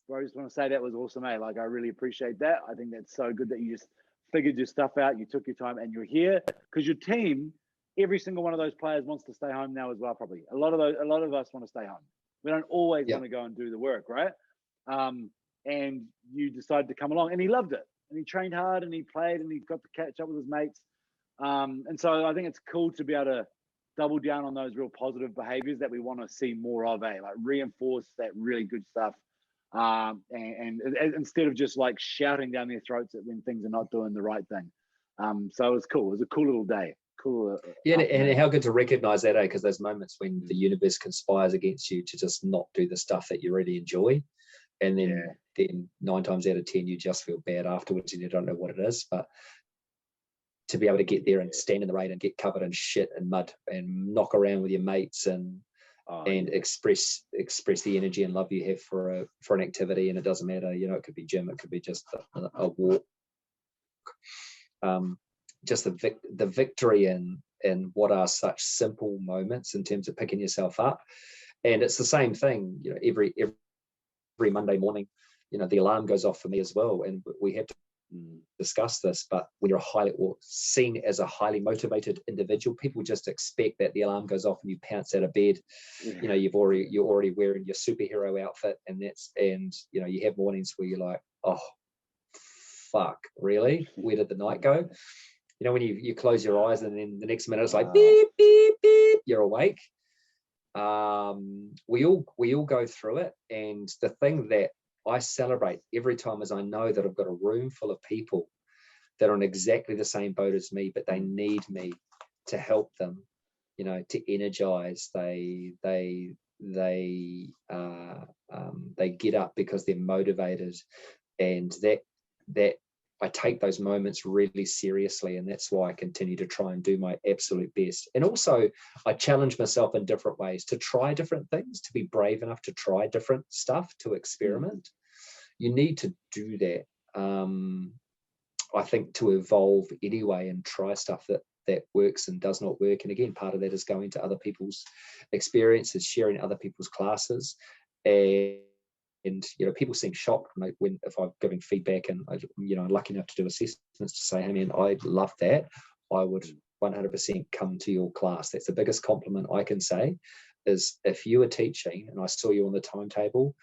bro, I just want to say that was awesome, mate. Like, I really appreciate that. I think that's so good that you just figured your stuff out, you took your time, and you're here, because your team, every single one of those players wants to stay home now as well. Probably a lot of us want to stay home. We don't always want to go and do the work, right? And you decided to come along, and he loved it, and he trained hard, and he played, and he got to catch up with his mates. And so I think it's cool to be able to double down on those real positive behaviors that we want to see more of, like reinforce that really good stuff. And instead of just like shouting down their throats when things are not doing the right thing. So it was cool. It was a cool little day. Cool. And how good to recognize that, because those moments when the universe conspires against you to just not do the stuff that you really enjoy, and then 9 times out of 10 you just feel bad afterwards and you don't know what it is. But to be able to get there and stand in the rain and get covered in shit and mud and knock around with your mates and express the energy and love you have for an activity, and it doesn't matter, you know, it could be gym, it could be just a walk. Just the victory in what are such simple moments in terms of picking yourself up. And it's the same thing, you know, every Monday morning, you know, the alarm goes off for me as well, and we have to discuss this. But when you're seen as a highly motivated individual, people just expect that the alarm goes off and you pounce out of bed. You know, you're already wearing your superhero outfit, and you know, you have mornings where you're like, oh fuck, really, where did the night go? You know, when you close your eyes and then the next minute it's like beep beep beep, you're awake. We all go through it, and the thing that I celebrate every time is I know that I've got a room full of people that are in exactly the same boat as me, but they need me to help them, you know, to energize. They get up because they're motivated, and that I take those moments really seriously, and that's why I continue to try and do my absolute best. And also I challenge myself in different ways to try different things, to be brave enough to try different stuff, to experiment. You need to do that, I think, to evolve anyway and try stuff that works and does not work. And again, part of that is going to other people's experiences, sharing other people's classes. And you know, people seem shocked if I'm giving feedback, and I'm lucky enough to do assessments to say, hey man, I love that. I would 100% come to your class. That's the biggest compliment I can say, is if you are teaching and I saw you on the timetable,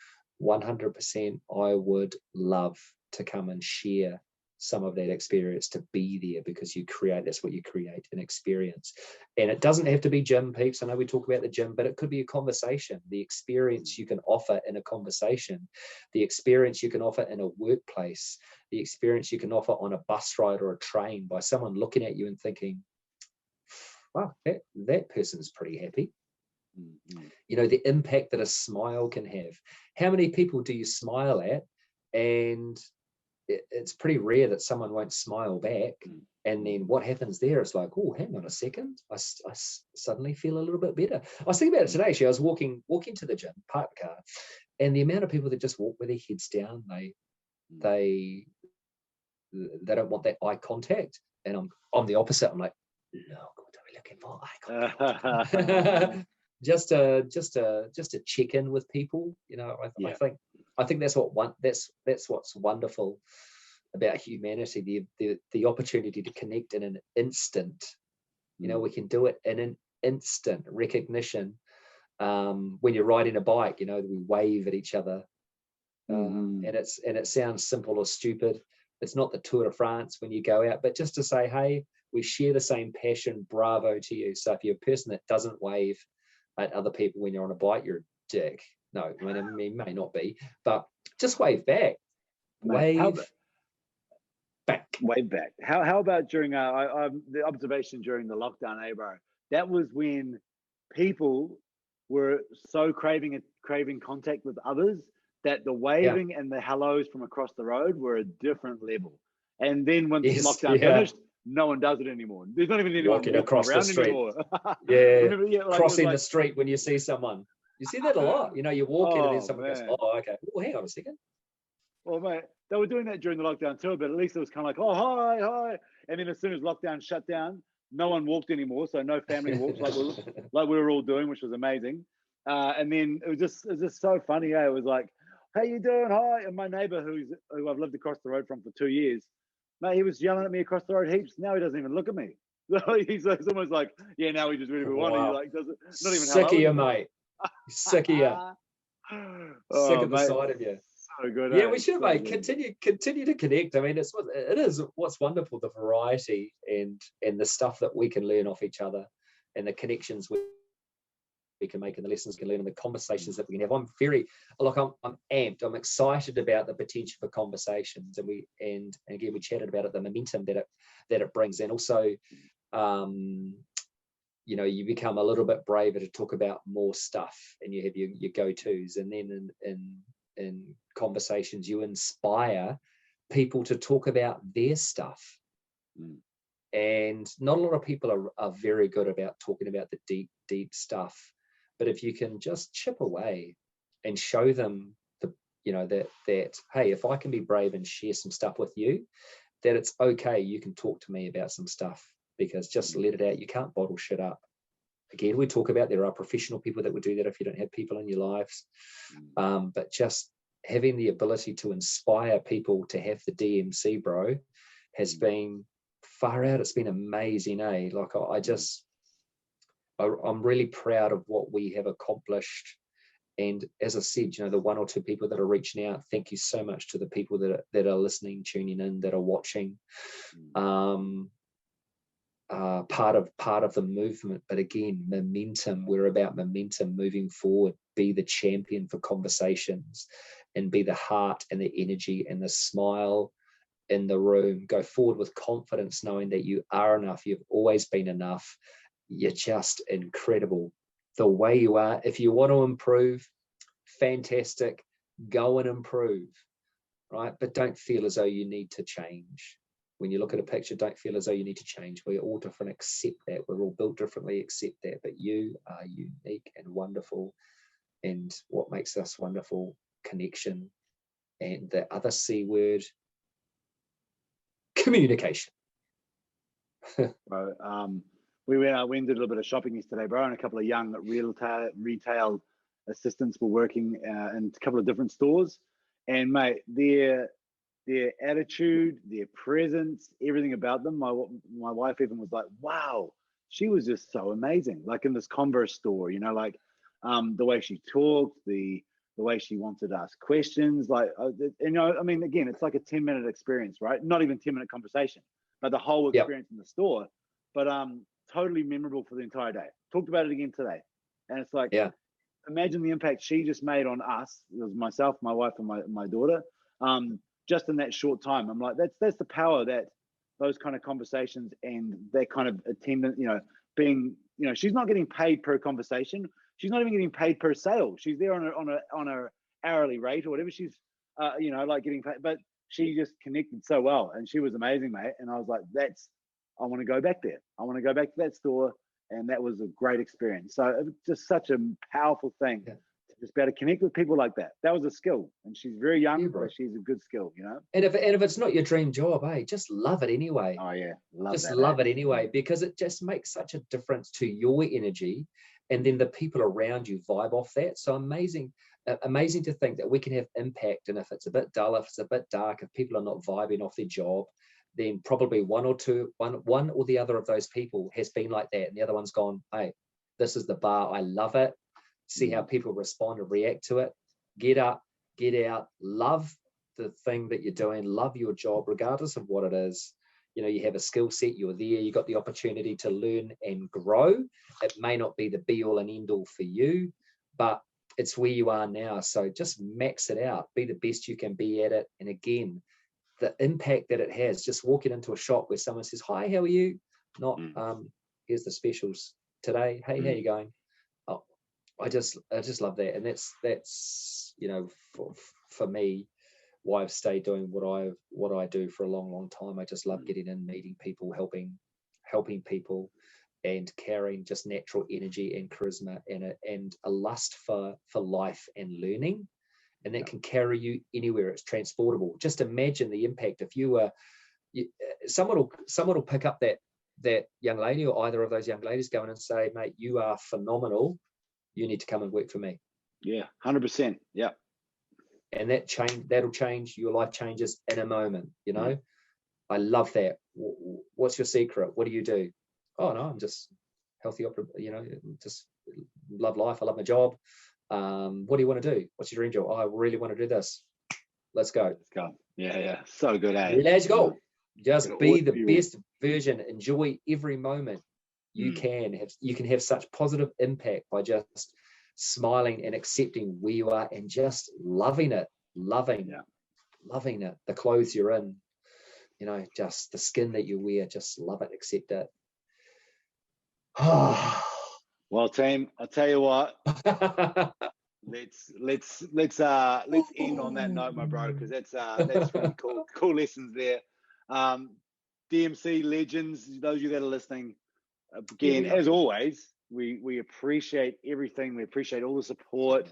100% I would love to come and share some of that experience, to be there, because that's what you create, an experience. And it doesn't have to be gym, peeps. I know we talk about the gym, but it could be a conversation. The experience you can offer in a conversation, the experience you can offer in a workplace, the experience you can offer on a bus ride or a train, by someone looking at you and thinking, wow, that person's pretty happy. You know, the impact that a smile can have. How many people do you smile at, and it's pretty rare that someone won't smile back, and then what happens there is like, oh, hang on a second, I suddenly feel a little bit better. I was thinking about it today, actually. I was walking to the gym, parked the car, and the amount of people that just walk with their heads down, they don't want that eye contact, and I'm the opposite. I'm like, look, what are we looking for? Eye contact. just to check in with people, you know. I think that's what's wonderful about humanity, the opportunity to connect in an instant. You know, we can do it in an instant. Recognition. When you're riding a bike, you know, we wave at each other, and it sounds simple or stupid. It's not the Tour de France when you go out, but just to say, hey, we share the same passion. Bravo to you. So if you're a person that doesn't wave at other people when you're on a bike, you're a dick. No, I mean, it may not be, but just wave back. Wave back. How about during the observation during the lockdown, bro? That was when people were so craving contact with others that the waving and the hellos from across the road were a different level. And then once lockdown finished, no one does it anymore. There's not even anyone Walking walking across the around street. anymore. Yeah, Remember, yeah, like, it was crossing like, the street when you see someone. You see that a lot. You know, you walk in and then oh someone goes, man. "Oh, okay. Oh, hang on a second." Well, mate, they were doing that during the lockdown too, but at least it was kind of like, oh, hi, hi. And then as soon as lockdown shut down, no one walked anymore. So no family walks like we were all doing, which was amazing. And then it was just so funny. It was like, how you doing? Hi. And my neighbor who I've lived across the road from for 2 years, mate, he was yelling at me across the road heaps. Now he doesn't even look at me. So he's almost like, yeah, now he just really want to. Wow. Like, doesn't not even Sick hello of you, anymore. mate. Sick of you. Sick Oh, of the mate, sight of you. so good. Yeah, we should, So mate. good. Continue to connect. I mean, it is what's wonderful, the variety and the stuff that we can learn off each other, and the connections we can make, and the lessons we can learn, and the conversations that we can have. I'm amped. I'm excited about the potential for conversations, and again, we chatted about it, the momentum that it brings, and also, you know, you become a little bit braver to talk about more stuff, and you have your go-tos, and then in conversations you inspire people to talk about their stuff. And not a lot of people are very good about talking about the deep stuff, but if you can just chip away and show them that hey, if I can be brave and share some stuff with you, that it's okay, you can talk to me about some stuff, because just let it out. You can't bottle shit up. Again, we talk about there are professional people that would do that if you don't have people in your lives, but just having the ability to inspire people to have the D.M.C, bro, has been far out. It's been amazing, like I'm really proud of what we have accomplished. And as I said, you know, the one or two people that are reaching out, thank you so much to the people that are listening, tuning in, that are watching. Part of the movement. But again, momentum. We're about momentum, moving forward. Be the champion for conversations, and be the heart and the energy and the smile in the room. Go forward with confidence, knowing that you are enough. You've always been enough. You're just incredible the way you are. If you want to improve, fantastic, go and improve, right? But don't feel as though you need to change. When you look at a picture, don't feel as though you need to change. We're all different, accept that. We're all built differently, accept that. But you are unique and wonderful. And what makes us wonderful? Connection. And the other C word, communication. Bro, we went and did a little bit of shopping yesterday, bro, and a couple of young retail assistants were working in a couple of different stores. And mate, their attitude, their presence, everything about them. My wife even was like, "Wow, she was just so amazing." Like in this Converse store, you know, like the way she talked, the way she wanted to ask questions, like you know, I mean, again, it's like a 10-minute experience, right? Not even 10-minute conversation, but the whole experience in the store. But totally memorable for the entire day. Talked about it again today, and it's like, imagine the impact she just made on us. It was myself, my wife, and my daughter. Just in that short time. I'm like, that's the power that those kind of conversations and that kind of attendant, you know, being, you know, she's not getting paid per conversation. She's not even getting paid per sale. She's there on a hourly rate or whatever. She's, you know, like getting paid, but she just connected so well, and she was amazing, mate. And I was like, I want to go back there. I want to go back to that store, and that was a great experience. So it was just such a powerful thing. Just be able to connect with people like that. That was a skill, and she's very young, but she's a good skill, you know. And if it's not your dream job, just love it anyway. Oh yeah, love it anyway, because it just makes such a difference to your energy, and then the people around you vibe off that. So amazing to think that we can have impact. And if it's a bit dull, if it's a bit dark, if people are not vibing off their job, then probably one or the other of those people has been like that, and the other one's gone, hey, this is the bar. I love it. See how people respond and react to it. Get up, get out, love the thing that you're doing, love your job, regardless of what it is. You know, you have a skill set, you're there, you got the opportunity to learn and grow. It may not be the be all and end all for you, but it's where you are now. So just max it out, be the best you can be at it. And again, the impact that it has, just walking into a shop where someone says, hi, how are you? Not, here's the specials today. Hey, how you going? I just love that. And that's, you know, for me, why I've stayed doing what I do for a long time. I just love getting in, meeting people, helping people, and carrying just natural energy and charisma and a lust for life and learning. And that can carry you anywhere. It's transportable. Just imagine the impact if you were, someone will pick up that young lady, or either of those young ladies, go in and say, mate, you are phenomenal. You need to come and work for me. Yeah, 100%. Yeah. And that'll change, your life changes in a moment, you know. I love that. What's your secret? What do you do? Oh no, I'm just healthy, you know, just love life. I love my job. What do you want to do? What's your dream job? Oh, I really want to do this. Let's go. Yeah. So good, eh? Let's go. Just be the best version. Enjoy every moment you can have. You can have such positive impact by just smiling and accepting where you are and just loving it. Loving it. The clothes you're in, you know, just the skin that you wear, just love it, accept it. Well, team, I'll tell you what. let's end on that note, my bro, because that's really cool lessons there. D.M.C. legends, those of you that are listening, again, as always, we appreciate everything. We appreciate all the support.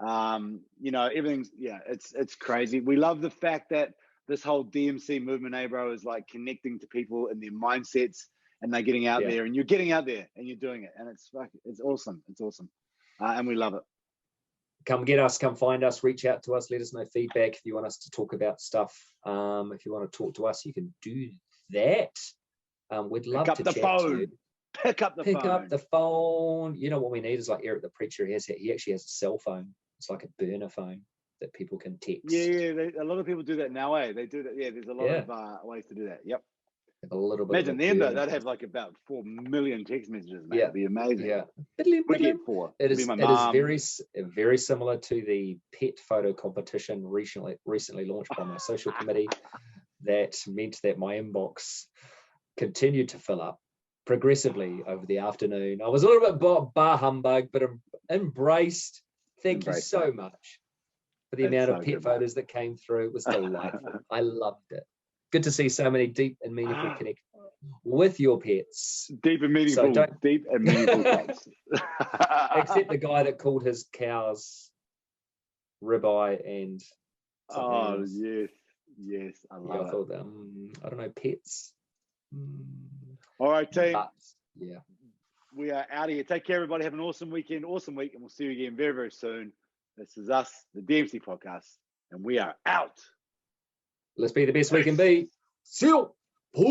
You know, everything's it's crazy. We love the fact that this whole D.M.C. movement, bro, is like connecting to people and their mindsets, and they're getting out there, and you're getting out there and you're doing it, and it's awesome. It's awesome, and we love it. Come get us, come find us, reach out to us, let us know feedback if you want us to talk about stuff. If you want to talk to us, you can do that. We'd love to chat to you. Pick up the phone. You know what we need is like Eric the Preacher. He actually has a cell phone. It's like a burner phone that people can text. Yeah. A lot of people do that now, eh? They do that. Yeah, there's a lot of ways to do that. Yep. A little bit. Imagine them though; they'd have like about 4 million text messages. Mate. It'd be amazing. Yeah. We get 4. It is very similar to the pet photo competition recently launched by my social committee. That meant that my inbox continued to fill up progressively over the afternoon. I was a little bit bar humbug, but embraced. Thank you so much for the amount of pet photos that came through. It was delightful. I loved it. Good to see so many deep and meaningful connections with your pets. Deep and meaningful pets. Except the guy that called his cows ribeye and else. Yes, I love it. I thought, I don't know, pets. All right, team. But, we are out of here. Take care, everybody. Have an awesome weekend, awesome week, and we'll see you again very, very soon. This is us, the D.M.C. podcast, and we are out. Let's be the best we can be. See you. Peace.